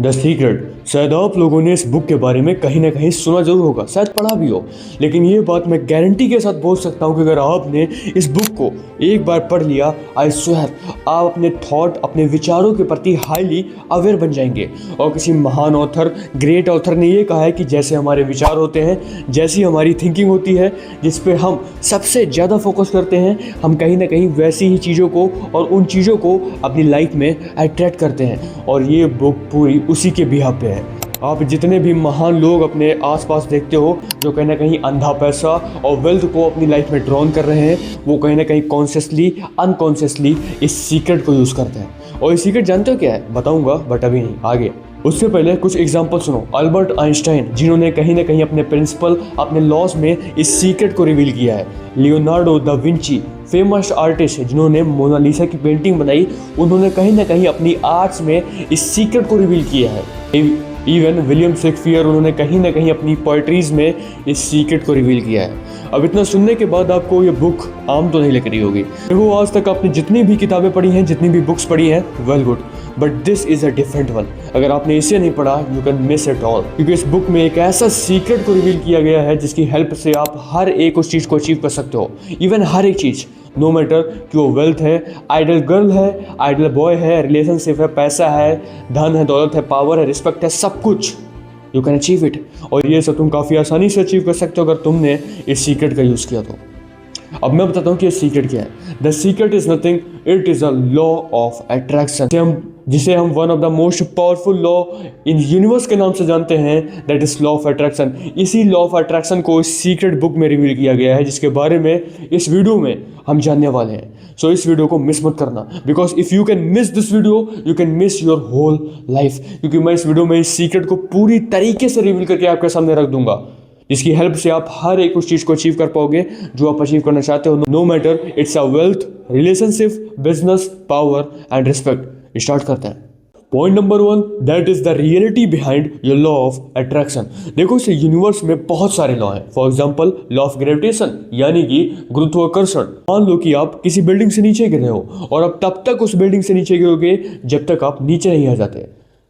The secret. शायद आप लोगों ने इस बुक के बारे में कहीं ना कहीं सुना जरूर होगा, शायद पढ़ा भी हो, लेकिन ये बात मैं गारंटी के साथ बोल सकता हूँ कि अगर आपने इस बुक को एक बार पढ़ लिया, आई स्वेयर आप अपने थॉट, अपने विचारों के प्रति हाईली अवेयर बन जाएंगे। और किसी महान ऑथर, ग्रेट ऑथर ने ये कहा है कि जैसे हमारे विचार होते हैं, जैसी हमारी थिंकिंग होती है, जिस पे हम सबसे ज़्यादा फोकस करते हैं, हम कहीं ना कहीं वैसी ही चीज़ों को और उन चीज़ों को अपनी लाइफ में अट्रैक्ट करते हैं। और ये बुक पूरी उसी के बिहाफ पे है। आप जितने भी महान लोग अपने आसपास देखते हो जो कहीं ना कहीं अंधा पैसा और वेल्थ को अपनी लाइफ में ड्रॉन कर रहे हैं, वो कहीं ना कहीं कॉन्शियसली अनकॉन्शियसली इस सीक्रेट को यूज़ करते हैं। और ये सीक्रेट जानते हो क्या है? बताऊंगा, बट अभी नहीं, आगे। उससे पहले कुछ एग्जाम्पल सुनो। अल्बर्ट आइंस्टाइन, जिन्होंने कहीं ना कहीं अपने प्रिंसिपल, अपने लॉज में इस सीक्रेट को रिवील किया है। Leonardo da Vinci, famous artist जिन्होंने मोनालिसा की पेंटिंग बनाई, उन्होंने कहीं ना कहीं अपनी आर्ट्स में इस सीक्रेट को रिवील किया है। इवन विलियम शेक्सपियर, उन्होंने कहीं ना कहीं अपनी पोइट्रीज में इस सीक्रेट को रिवील किया है। अब इतना सुनने के बाद आपको ये बुक आम तो नहीं लग रही होगी। देखो, आज तक आपने जितनी भी किताबें पढ़ी हैं, जितनी भी बुक्स पढ़ी हैं, well good, but this is a different one. अगर आपने इसे नहीं पढ़ा, you can miss it all, क्योंकि इस बुक में एक ऐसा सीक्रेट को रिवील किया गया है जिसकी हेल्प से आप हर एक उस चीज़ को अचीव कर सकते हो। इवन हर एक चीज़, नो मैटर कि वो वेल्थ है, आइडल गर्ल है, आइडल बॉय है, रिलेशनशिप है, पैसा है, धन है, दौलत है, पावर है, रिस्पेक्ट है, सब कुछ यू कैन अचीव इट। और ये सब तुम काफ़ी आसानी से अचीव कर सकते हो अगर तुमने इस सीक्रेट का यूज़ किया तो। अब मैं बताता हूँ कि ये सीक्रेट क्या है। The secret is nothing, it is a law of attraction, जिसे हम one of the most powerful law in universe के नाम से जानते हैं, that is law of attraction. इसी लॉ ऑफ अट्रैक्शन को इस सीक्रेट बुक में रिवील किया गया है, जिसके बारे में इस वीडियो में हम जानने वाले हैं। सो इस वीडियो को मिस मत करना, because if you can miss this video, you can miss your whole life. क्योंकि मैं इस वीडियो में इस सीक्रेट को पूरी तरीके से रिवील करके आपके सामने रख दूंगा, जिसकी हेल्प से आप हर एक उस चीज़ को अचीव कर पाओगे जो आप अचीव करना चाहते हो, no matter it's a wealth, relationship, business, power and respect. Start करते हैं। Point number 1, that is the reality behind your law of attraction. देखो, इस यूनिवर्स में बहुत सारे लॉ हैं। For example, law of gravitation, यानी कि गुरुत्वाकर्षण। मान लो कि आप किसी बिल्डिंग से नीचे गिर रहे हो और अब तब तक उस बिल्डिंग से नीचे गिरोगे जब तक आप नीचे नहीं आ जाते।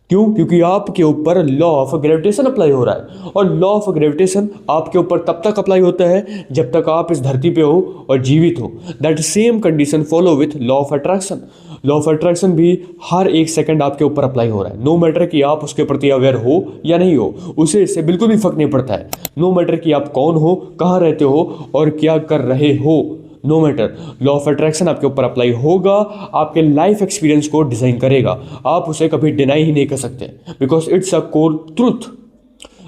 क्यों? क्योंकि आपके ऊपर लॉ ऑफ ग्रेविटेशन अप्लाई हो रहा है। और लॉ ऑफ ग्रेविटेशन आपके ऊपर तब तक अप्लाई होता है जब तक आप इस धरती पे हो और जीवित हो। That same condition follow with law of attraction. Law of attraction भी हर एक सेकंड आपके ऊपर अप्लाई हो रहा है, नो मैटर कि आप उसके प्रति अवेयर हो या नहीं हो, उसे इससे बिल्कुल भी फर्क नहीं पड़ता है। नो मैटर कि आप कौन हो, कहाँ रहते हो और क्या कर रहे हो, no matter, law of attraction आपके ऊपर अप्लाई होगा, आपके लाइफ एक्सपीरियंस को डिजाइन करेगा। आप उसे कभी डिनाई ही नहीं कर सकते, because it's a core truth.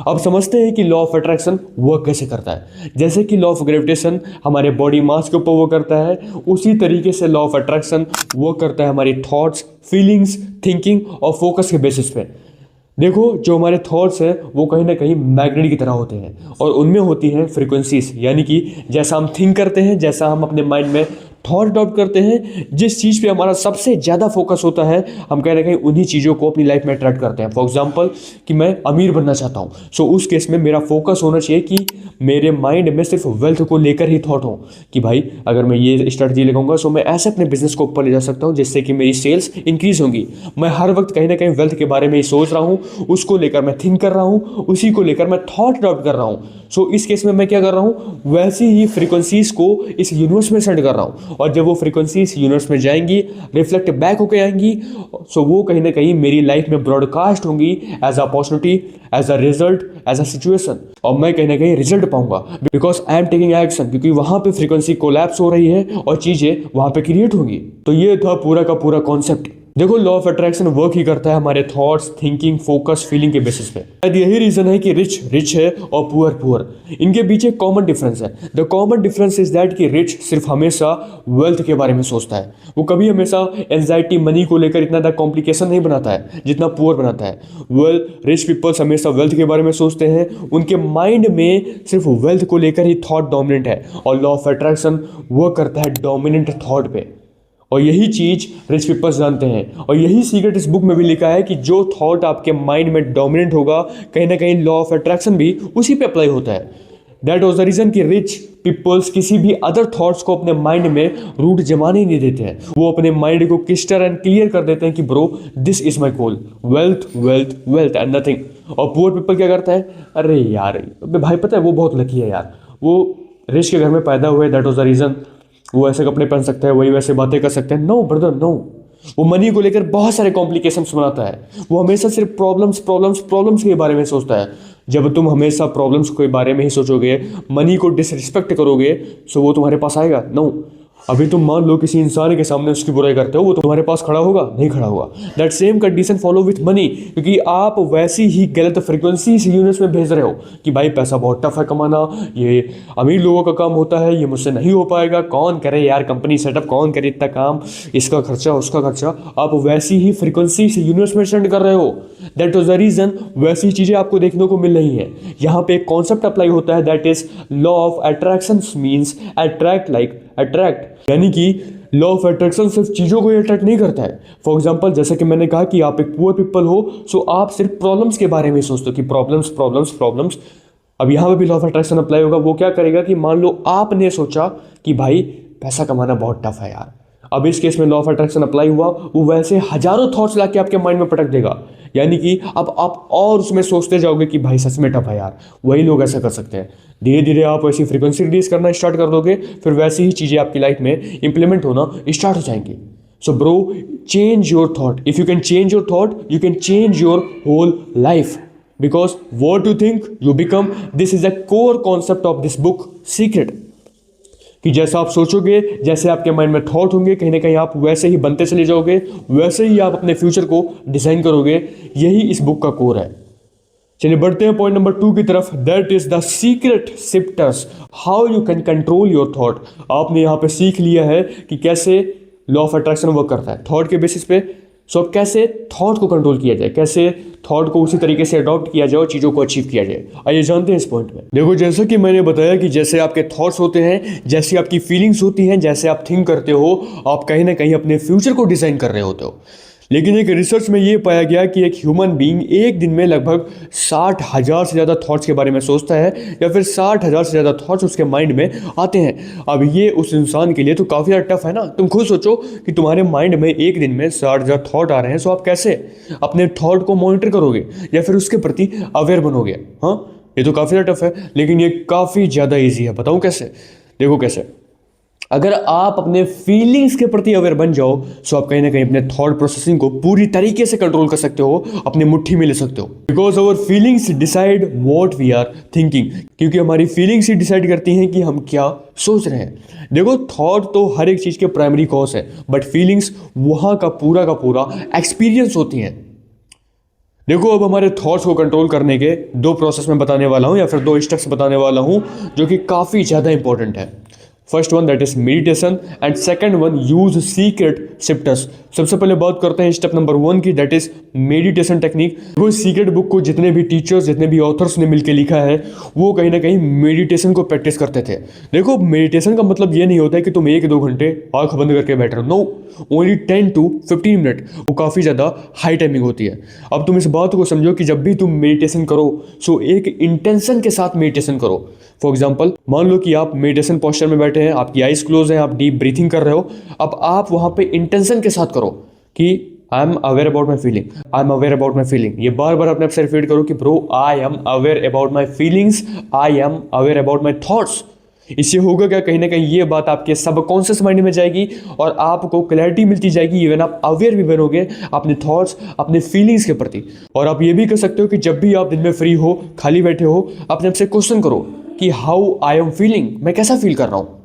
अब समझते हैं कि लॉ ऑफ अट्रैक्शन वर्क कैसे करता है। जैसे कि लॉ ऑफ ग्रेविटेशन हमारे बॉडी मास के ऊपर वर्क करता है, उसी तरीके से लॉ ऑफ अट्रैक्शन वर्क करता है हमारी थॉट्स, फीलिंग्स, थिंकिंग और फोकस के बेसिस पे। देखो, जो हमारे थॉट्स हैं वो कहीं ना कहीं मैग्नेट की तरह होते हैं और उनमें होती हैं फ्रीक्वेंसीज, यानी कि जैसा हम थिंक करते हैं, जैसा हम अपने माइंड में थॉट डाउट करते हैं, जिस चीज़ पे हमारा सबसे ज़्यादा फोकस होता है, हम कहीं ना कहीं उन्हीं चीज़ों को अपनी लाइफ में अट्रैक्ट करते हैं। फॉर एग्जांपल कि मैं अमीर बनना चाहता हूँ, सो उस केस में मेरा फोकस होना चाहिए कि मेरे माइंड में सिर्फ वेल्थ को लेकर ही थॉट हो कि भाई अगर मैं ये स्ट्रेटजी लगाऊंगा सो मैं ऐसे अपने बिजनेस को ऊपर ले जा सकता हूँ जिससे कि मेरी सेल्स इंक्रीज होंगी। मैं हर वक्त कहीं ना कहीं वेल्थ के बारे में ही सोच रहा हूँ, उसको लेकर मैं थिंक कर रहा हूँ, उसी को लेकर मैं थॉट डाउट कर रहा हूँ। सो इस केस में मैं क्या कर रहा हूँ, वैसी ही फ्रीक्वेंसीज को इस यूनिवर्स में सेंड कर रहा हूँ, और जब वो फ्रीक्वेंसीज यूनिवर्स में जाएंगी, रिफ्लेक्ट बैक होकर आएंगी, सो वो कहीं ना कहीं मेरी लाइफ में ब्रॉडकास्ट होंगी as a opportunity, as a result, as a situation, और मैं कहीं ना कहीं रिजल्ट पाऊंगा because I am taking action, क्योंकि वहां पे फ्रीक्वेंसी कोलैप्स हो रही है और चीजें वहां पे क्रिएट होंगी। तो ये था पूरा का पूरा कॉन्सेप्ट। देखो, लॉ ऑफ अट्रैक्शन वर्क ही करता है हमारे थॉट्स, थिंकिंग, फोकस, फीलिंग के बेसिस पे। शायद यही रीजन है कि रिच रिच है और पुअर पुअर। इनके पीछे कॉमन डिफरेंस है। The common difference is that कि रिच सिर्फ हमेशा वेल्थ के बारे में सोचता है, वो कभी हमेशा एंजाइटी, मनी को लेकर इतना ज़्यादा कॉम्प्लिकेशन नहीं बनाता है जितना पुअर बनाता है। रिच पीपल्स हमेशा वेल्थ के बारे में सोचते हैं, उनके माइंड में सिर्फ वेल्थ को लेकर ही थॉट डोमिनेंट है, और लॉ ऑफ अट्रैक्शन वर्क करता है डोमिनेंट थॉट पे। और यही चीज रिच पीपल्स जानते हैं, और यही सीक्रेट इस बुक में भी लिखा है कि जो थॉट आपके माइंड में डोमिनेंट होगा, कहीं ना कहीं लॉ ऑफ अट्रैक्शन भी उसी पे अप्लाई होता है। दैट वॉज द रीजन कि रिच पीपल्स किसी भी अदर थॉट्स को अपने माइंड में रूट जमाने ही नहीं देते हैं। वो अपने माइंड को क्लिस्टर एंड क्लियर कर देते हैं कि bro this is my goal, wealth wealth wealth and nothing. और पुअर पीपल क्या करता है, अरे यार अबे भाई पता है वो बहुत लकी है यार, वो रिच के घर में पैदा हुए, दैट वॉज द रीजन वो ऐसे कपड़े पहन सकते हैं, वही वैसे बातें कर सकते हैं। नो ब्रदर नो, वो मनी को लेकर बहुत सारे कॉम्प्लिकेशंस बनाता है। वो हमेशा सिर्फ प्रॉब्लम्स प्रॉब्लम्स प्रॉब्लम्स के बारे में सोचता है। जब तुम हमेशा प्रॉब्लम्स के बारे में ही सोचोगे, मनी को डिसरिस्पेक्ट करोगे, सो वो तुम्हारे पास आएगा? नो। अभी तुम मान लो किसी इंसान के सामने उसकी बुराई करते हो, वो तुम्हारे पास खड़ा होगा? नहीं खड़ा होगा। That same condition follow with money, क्योंकि आप वैसी ही गलत फ्रीक्वेंसी इस यूनिवर्स में भेज रहे हो कि भाई पैसा बहुत टफ है कमाना, ये अमीर लोगों का काम होता है, ये मुझसे नहीं हो पाएगा, कौन करे यार कंपनी सेटअप, कौन करे इतना काम, इसका खर्चा उसका खर्चा। आप वैसी ही फ्रीक्वेंसी से यूनिवर्स में सेंड कर रहे हो। दैट वॉज द रीजन वैसी चीजें आपको देखने को मिल रही है। यहाँ पे एक कॉन्सेप्ट अप्लाई होता है, that is law of attraction means attract like attract, यानी कि लॉ ऑफ अट्रैक्शन सिर्फ चीज़ों को अट्रैक्ट नहीं करता है। फॉर एग्जांपल जैसे कि मैंने कहा कि आप एक पुअर पीपल हो, सो आप सिर्फ प्रॉब्लम्स के बारे में सोचते हो कि प्रॉब्लम्स प्रॉब्लम्स प्रॉब्लम्स। अब यहाँ पे भी लॉ ऑफ अट्रैक्शन अप्लाई होगा। वो क्या करेगा कि मान लो आपने सोचा कि भाई पैसा कमाना बहुत टफ है यार, अब इस केस में लॉ ऑफ अट्रैक्शन अप्लाई हुआ, वो वैसे हजारों थॉट्स लाके आपके माइंड में पटक देगा, यानी कि अब आप और उसमें सोचते जाओगे कि भाई सच में टफ है यार। वही लोग ऐसा कर सकते हैं। धीरे धीरे आप वैसी फ्रीक्वेंसी रिलीज करना स्टार्ट कर दोगे, फिर वैसी ही चीज़ें आपकी लाइफ में इंप्लीमेंट होना स्टार्ट हो जाएंगी। So bro, change your thought. If you can change your thought, you can change your whole life, because what you think you become. This is the core concept of this book secret, कि जैसा आप सोचोगे, जैसे आपके mind में thought होंगे, कहीं ना कहीं आप वैसे ही बनते चले जाओगे, वैसे ही आप अपने फ्यूचर को डिजाइन करोगे। यही इस बुक का कोर है। चलिए बढ़ते हैं पॉइंट नंबर 2 की तरफ। That is the secret shifters, how you can control your thought. आपने यहाँ पे सीख लिया है कि कैसे लॉ ऑफ अट्रैक्शन वर्क करता है थॉट के बेसिस पे। सो अब कैसे थॉट को कंट्रोल किया जाए, कैसे थॉट को उसी तरीके से अडॉप्ट किया जाए और चीज़ों को अचीव किया जाए, आइए जानते हैं इस पॉइंट में। देखो जैसा कि मैंने बताया कि जैसे आपके थॉट्स होते हैं, जैसी आपकी फीलिंग्स होती हैं, जैसे आप थिंक करते हो, आप कहीं ना कहीं अपने फ्यूचर को डिजाइन कर रहे होते हो। लेकिन एक रिसर्च में ये पाया गया कि एक ह्यूमन बीइंग एक दिन में लगभग 60,000 से ज़्यादा थॉट्स के बारे में सोचता है, या फिर 60,000 से ज़्यादा थॉट्स उसके माइंड में आते हैं। अब ये उस इंसान के लिए तो काफ़ी ज़्यादा टफ है ना। तुम खुद सोचो कि तुम्हारे माइंड में एक दिन में 60,000 थॉट आ रहे हैं, सो आप कैसे अपने थॉट को मॉनिटर करोगे या फिर उसके प्रति अवेयर बनोगे? हाँ, ये तो काफ़ी ज़्यादा टफ है, लेकिन ये काफ़ी ज़्यादा ईजी है। बताऊँ कैसे? देखो कैसे। अगर आप अपने फीलिंग्स के प्रति अवेयर बन जाओ, सो आप कहीं ना कहीं अपने थॉट प्रोसेसिंग को पूरी तरीके से कंट्रोल कर सकते हो, अपने मुट्ठी में ले सकते हो। Because our feelings decide what we are thinking, क्योंकि हमारी फीलिंग्स ही डिसाइड करती हैं कि हम क्या सोच रहे हैं। देखो थॉट तो हर एक चीज़ के प्राइमरी कॉज है, बट फीलिंग्स वहाँ का पूरा एक्सपीरियंस होती हैं। देखो अब हमारे थॉट्स को कंट्रोल करने के 2 प्रोसेस में बताने वाला हूँ, या फिर 2 स्टेप्स बताने वाला हूँ, जो कि काफ़ी ज़्यादा इंपॉर्टेंट है। First one that is meditation and second one use secret shifters. सबसे पहले बात करते हैं स्टेप नंबर 1 की, दैट इज मेडिटेशन टेक्निक। वो सीक्रेट बुक को जितने भी टीचर्स, जितने भी ऑथर्स ने मिलकर लिखा है, वो कहीं ना कहीं मेडिटेशन को प्रैक्टिस करते थे। देखो मेडिटेशन का मतलब ये नहीं होता है कि तुम 1-2 घंटे आंख बंद करके बैठ रहे हो। नो, ओनली 10 to 15 मिनट, वो काफ़ी ज़्यादा हाई टाइमिंग होती है। अब तुम इस बात को समझो कि जब भी तुम मेडिटेशन करो, सो एक इंटेंशन के साथ मेडिटेशन करो। फॉर एग्जाम्पल मान लो कि आप मेडिटेशन पोस्चर में बैठे हैं, आपकी आइज क्लोज है, आप डीप ब्रीथिंग कर रहे हो। अब आप वहाँ पे इंटेंशन के साथ करो कि I am aware about my feeling, I am aware about my feeling. ये बार बार अपने आप से रिपीट करो कि bro I am aware about my feelings, I am aware about my thoughts. इससे होगा क्या, कहीं ना कहीं ये बात आपके सबकॉन्शियस माइंड में जाएगी और आपको क्लैरिटी मिलती जाएगी। इवन आप अवेयर भी बनोगे अपने थॉट्स, अपने फीलिंग्स के प्रति। और आप ये भी कर सकते हो कि जब भी आप दिन में फ्री हो, खाली बैठे हो, अपने आप से क्वेश्चन करो कि हाउ आई एम फीलिंग, मैं कैसा फील कर रहा हूँ।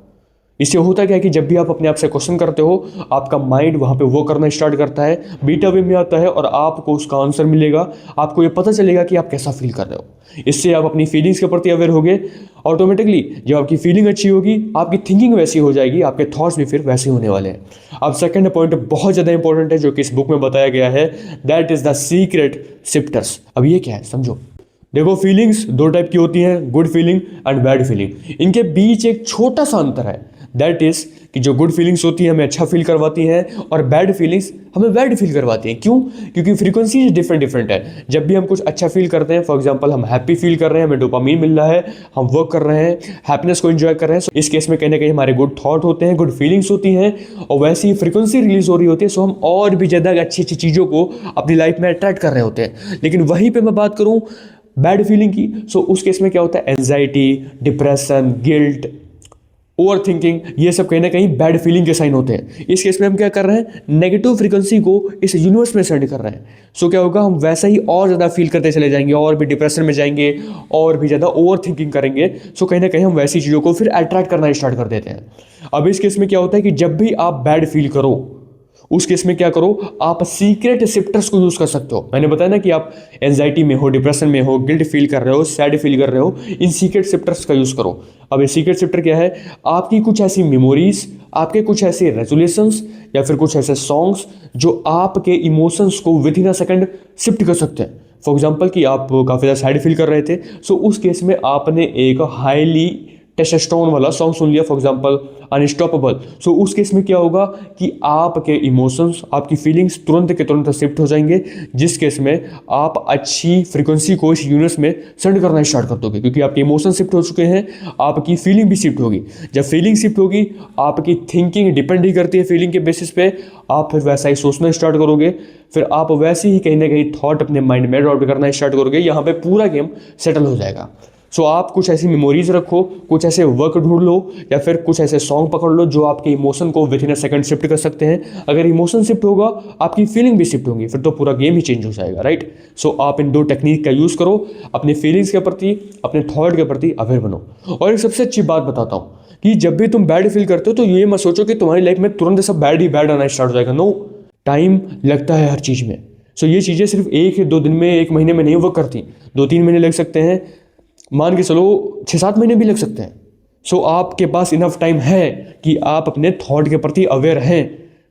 इससे होता क्या है कि जब भी आप अपने आप से क्वेश्चन करते हो, आपका माइंड वहाँ पे वो करना स्टार्ट करता है, बीटा वे में आता है और आपको उसका आंसर मिलेगा। आपको ये पता चलेगा कि आप कैसा फील कर रहे हो। इससे आप अपनी फीलिंग्स के प्रति अवेयर होगे। ऑटोमेटिकली जब आपकी फीलिंग अच्छी होगी, आपकी थिंकिंग वैसी हो जाएगी, आपके थॉट्स भी फिर वैसे होने वाले हैं। अब सेकंड पॉइंट बहुत ज़्यादा इंपॉर्टेंट है, जो कि इस बुक में बताया गया है, that is the secret shifters. अब ये क्या है समझो। देखो फीलिंग्स 2 टाइप की होती हैं, good feeling and bad feeling. इनके बीच एक छोटा सा अंतर है, दैट इज़ कि जो गुड फीलिंग्स होती हैं हमें अच्छा फील करवाती हैं और बैड फीलिंग्स हमें बैड फील करवाती हैं। क्यों? क्योंकि फ्रीक्वेंसी डिफरेंट है। जब भी हम कुछ अच्छा फील करते हैं, फॉर एग्जांपल हम हैप्पी फील कर रहे हैं, हमें डोपामीन मिल रहा है, हम वर्क कर रहे हैं, हैप्पीनेस को एंजॉय कर रहे हैं, सो इस केस में कहीं ना कहीं हमारे गुड थॉट होते हैं, गुड फीलिंग्स होती हैं और वैसी ही फ्रीक्वेंसी रिलीज हो रही होती है। सो हम और भी ज़्यादा अच्छी अच्छी चीज़ों को अपनी लाइफ में अट्रैक्ट कर रहे होते हैं। लेकिन वहीं पर मैं बात करूँ बैड फीलिंग की, सो उस केस में क्या होता है, anxiety, depression, guilt, over thinking, ये सब कहीं ना कहीं बैड फीलिंग के साइन होते हैं। इस केस में हम क्या कर रहे हैं, नेगेटिव फ्रीक्वेंसी को इस यूनिवर्स में सेंड कर रहे हैं। सो क्या होगा, हम वैसा ही और ज़्यादा फील करते चले जाएंगे, और भी डिप्रेशन में जाएंगे, और भी ज़्यादा ओवर थिंकिंग करेंगे। सो कहीं ना कहीं हम वैसी चीज़ों को फिर अट्रैक्ट करना स्टार्ट कर देते हैं। अब इस केस में क्या होता है कि जब भी आप बैड फील करो, उस केस में क्या करो, आप सीक्रेट शिफ्टर्स को यूज कर सकते हो। मैंने बताया ना कि आप एंजाइटी में हो, डिप्रेशन में हो, गिल्ट फील कर रहे हो, सैड फील कर रहे हो, इन सीक्रेट शिफ्टर्स का यूज करो। अब ये सीक्रेट शिफ्टर क्या है, आपकी कुछ ऐसी मेमोरीज, आपके कुछ ऐसे रेजोल्यूशंस या फिर कुछ ऐसे सॉन्ग्स जो आपके इमोशंस को with in a second shift कर सकते हैं। फॉर एग्जाम्पल कि आप काफ़ी ज़्यादा सैड फील कर रहे थे, सो उस केस में आपने एक हाईली टेस्टोस्टेरोन वाला सॉन्ग सुन लिया, फॉर एग्जांपल अनस्टॉपेबल। सो उस केस में क्या होगा कि आपके इमोशंस, आपकी फीलिंग्स तुरंत के तुरंत शिफ्ट हो जाएंगे, जिस केस में आप अच्छी फ्रीक्वेंसी को इस यूनिवर्स में सेंड करना स्टार्ट कर दोगे, क्योंकि आपके इमोशन शिफ्ट हो चुके हैं, आपकी फीलिंग भी शिफ्ट होगी। जब फीलिंग शिफ्ट होगी, आपकी थिंकिंग डिपेंड ही करती है फीलिंग के बेसिस पे, आप फिर वैसा ही सोचना स्टार्ट करोगे, फिर आप वैसे ही कहीं ना कहीं थॉट अपने माइंड में अडॉप्ट करना स्टार्ट करोगे। यहाँ पे पूरा गेम सेटल हो जाएगा। सो आप कुछ ऐसी मेमोरीज रखो, कुछ ऐसे वर्क ढूंढ लो, या फिर कुछ ऐसे सॉन्ग पकड़ लो जो आपके इमोशन को with in a second shift कर सकते हैं। अगर इमोशन शिफ्ट होगा, आपकी फीलिंग भी शिफ्ट होगी, फिर तो पूरा गेम ही चेंज हो जाएगा, राइट। सो आप इन दो टेक्निक का यूज करो, अपने फीलिंग्स के प्रति, अपने थॉट के प्रति अवेयर बनो। और एक सबसे अच्छी बात बताता हूँ कि जब भी तुम बैड फील करते हो तो ये मत सोचो कि तुम्हारी लाइफ में तुरंत सब बैड ही बैड आना स्टार्ट हो जाएगा। नो, टाइम लगता है हर चीज़ में। सो ये चीज़ें सिर्फ एक या दो दिन में, एक महीने में नहीं वर्क करती, 2-3 महीने लग सकते हैं, मान के चलो 6-7 महीने भी लग सकते हैं। सो आपके पास इनफ टाइम है कि आप अपने थॉट के प्रति अवेयर हैं।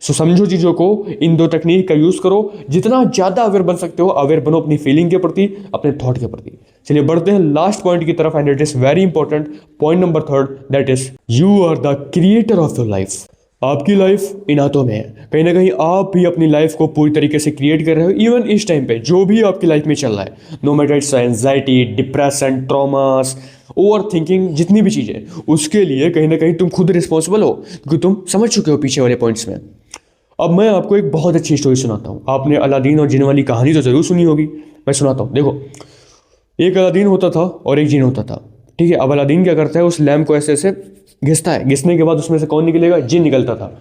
सो समझो चीज़ों को, इन दो टेक्निक का यूज़ करो, जितना ज़्यादा अवेयर बन सकते हो अवेयर बनो, अपनी फीलिंग के प्रति, अपने थॉट के प्रति। चलिए बढ़ते हैं लास्ट पॉइंट की तरफ, and it is very important, point number 3, that is you are the creator of your life. आपकी लाइफ इन हाथों में है। कहीं ना कहीं आप भी अपनी लाइफ को पूरी तरीके से क्रिएट कर रहे हो। इवन इस टाइम पे जो भी आपकी लाइफ में चल रहा है, no matter it's anxiety, depression, traumas, overthinking, जितनी भी चीज़ें, उसके लिए कहीं ना कहीं तुम खुद रिस्पॉन्सिबल हो, क्योंकि तुम समझ चुके हो पीछे वाले पॉइंट्स में। अब मैं आपको एक बहुत अच्छी स्टोरी सुनाता हूँ। आपने अलादीन और जिन वाली कहानी तो जरूर सुनी होगी, मैं सुनाता हूँ। देखो, एक अलादीन होता था और एक जिन होता था, ठीक है। अब अलादीन क्या करता है, उस लैम्प को ऐसे ऐसे घिसता है, घिसने के बाद उसमें से कौन निकलेगा, जिन निकलता था।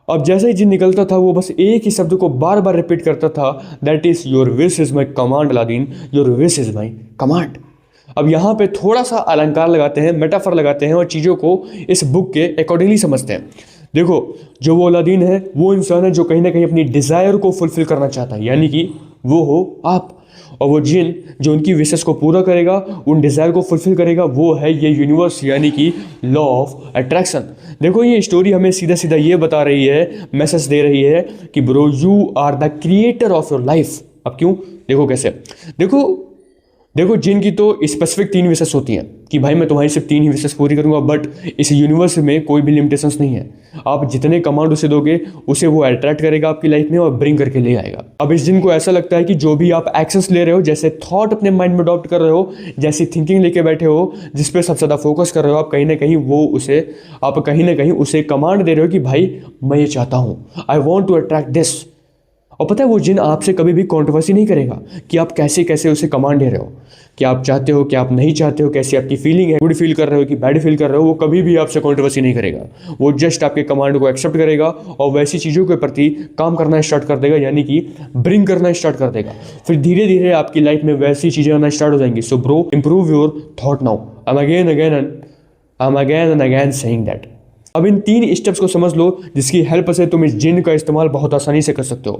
अब जैसे ही जिन निकलता था, वो बस एक ही शब्द को बार बार रिपीट करता था, that is your wish is my command Aladdin, your wish is my command. अब यहाँ पे थोड़ा सा अलंकार लगाते हैं, मेटाफर लगाते हैं और चीज़ों को इस बुक के अकॉर्डिंगली समझते हैं। देखो, जो वो अलादीन है वो इंसान है जो कहीं ना कहीं अपनी डिज़ायर को फुलफिल करना चाहता है, यानी कि वो हो आप। और वो जिन जो उनकी विशेष को पूरा करेगा, उन डिज़ायर को फुलफिल करेगा, वो है ये यूनिवर्स, यानी कि लॉ ऑफ अट्रैक्शन। देखो, ये स्टोरी हमें सीधा सीधा ये बता रही है, मैसेज दे रही है कि bro you are the creator of your life. अब क्यों? देखो कैसे। देखो जिन की तो स्पेसिफिक 3 विशेष होती हैं कि भाई मैं तुम्हारी सिर्फ 3 ही विशेष पूरी करूंगा, बट इस यूनिवर्स में कोई भी लिमिटेशंस नहीं है। आप जितने कमांड उसे दोगे, उसे वो अट्रैक्ट करेगा आपकी लाइफ में और ब्रिंग करके ले आएगा। अब इस जिन को ऐसा लगता है कि जो भी आप एक्शंस ले रहे हो, जैसे थॉट अपने माइंड में अडॉप्ट कर रहे हो, जैसी थिंकिंग लेके बैठे हो, जिस पे सबसे ज़्यादा फोकस कर रहे हो, आप कहीं ना कहीं उसे कमांड दे रहे हो कि भाई मैं ये चाहता हूँ, I want to attract this. और पता है, वो जिन आपसे कभी भी कॉन्ट्रोवर्सी नहीं करेगा कि आप कैसे कैसे उसे कमांड दे रहे हो, कि आप चाहते हो, कि आप नहीं चाहते हो, कैसी आपकी फीलिंग है, गुड फील कर रहे हो कि बैड फील कर रहे हो। वो कभी भी आपसे कॉन्ट्रोवर्सी नहीं करेगा। वो जस्ट आपके कमांड को एक्सेप्ट करेगा और वैसी चीज़ों के प्रति काम करना स्टार्ट कर देगा, यानी कि ब्रिंग करना स्टार्ट कर देगा। फिर धीरे धीरे आपकी लाइफ में वैसी चीज़ें आना स्टार्ट हो जाएंगी। So bro, improve your thought now. I am again and again saying that. अब इन 3 स्टेप्स को समझ लो, जिसकी हेल्प से तुम इस जिन का इस्तेमाल बहुत आसानी से कर सकते हो।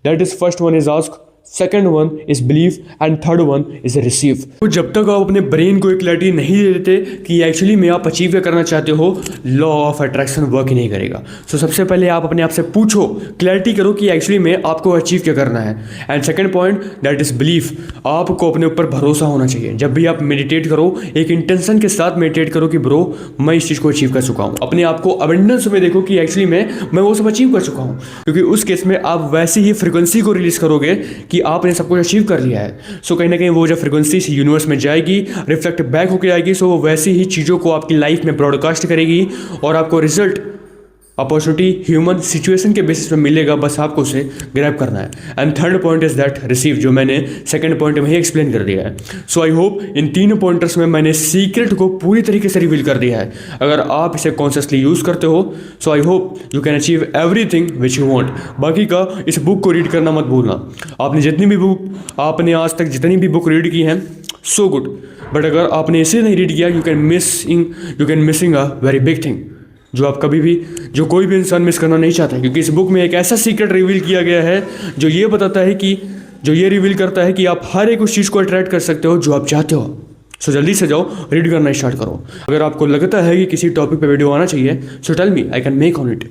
That is first one is ask second one is believe and third one is receive. तो जब तक आप अपने ब्रेन को एक क्लैरिटी नहीं दे देते कि एक्चुअली में आप अचीव क्या करना चाहते हो, लॉ ऑफ अट्रैक्शन वर्क ही नहीं करेगा। सो सबसे पहले आप अपने आप से पूछो, क्लैरिटी करो कि एक्चुअली में आपको अचीव क्या करना है। And second point that is belief, आपको अपने ऊपर भरोसा होना चाहिए। जब भी आप मेडिटेट करो, एक इंटेंशन के साथ मेडिटेट करो कि ब्रो मैं इस चीज़ को अचीव कर चुका हूँ। अपने आप को अबंडेंस में देखो कि एक्चुअली मैं वो सब अचीव कर चुका हूँ, क्योंकि उस केस में आप वैसी ही फ्रिक्वेंसी को रिलीज करोगे कि आपने सब कुछ अचीव कर लिया है। सो कहीं ना कहीं वो जब फ्रिक्वेंसी यूनिवर्स में जाएगी, रिफ्लेक्ट बैक होकर आएगी, सो वो वैसी ही चीज़ों को आपकी लाइफ में ब्रॉडकास्ट करेगी और आपको रिजल्ट अपॉर्चुनिटी ह्यूमन सिचुएशन के बेसिस पे मिलेगा, बस आपको उसे ग्रैब करना है। And third point is that receive, जो मैंने सेकंड पॉइंट में ही एक्सप्लेन कर दिया है। सो आई होप इन तीनों पॉइंटर्स में मैंने सीक्रेट को पूरी तरीके से रिवील कर दिया है। अगर आप इसे कॉन्शियसली यूज़ करते हो, so I hope you can achieve everything which you want. बाकी का इस बुक को रीड करना मत भूलना। आपने आज तक जितनी भी बुक रीड की हैं, सो गुड, बट अगर आपने इसे नहीं रीड किया, you can missing a very big thing, जो कोई भी इंसान मिस करना नहीं चाहता। क्योंकि इस बुक में एक ऐसा सीक्रेट रिवील किया गया है जो ये रिवील करता है कि आप हर एक उस चीज़ को अट्रैक्ट कर सकते हो जो आप चाहते हो। सो जल्दी से जाओ, रीड करना स्टार्ट करो। अगर आपको लगता है कि किसी टॉपिक पे वीडियो आना चाहिए, so tell me, I can make on it.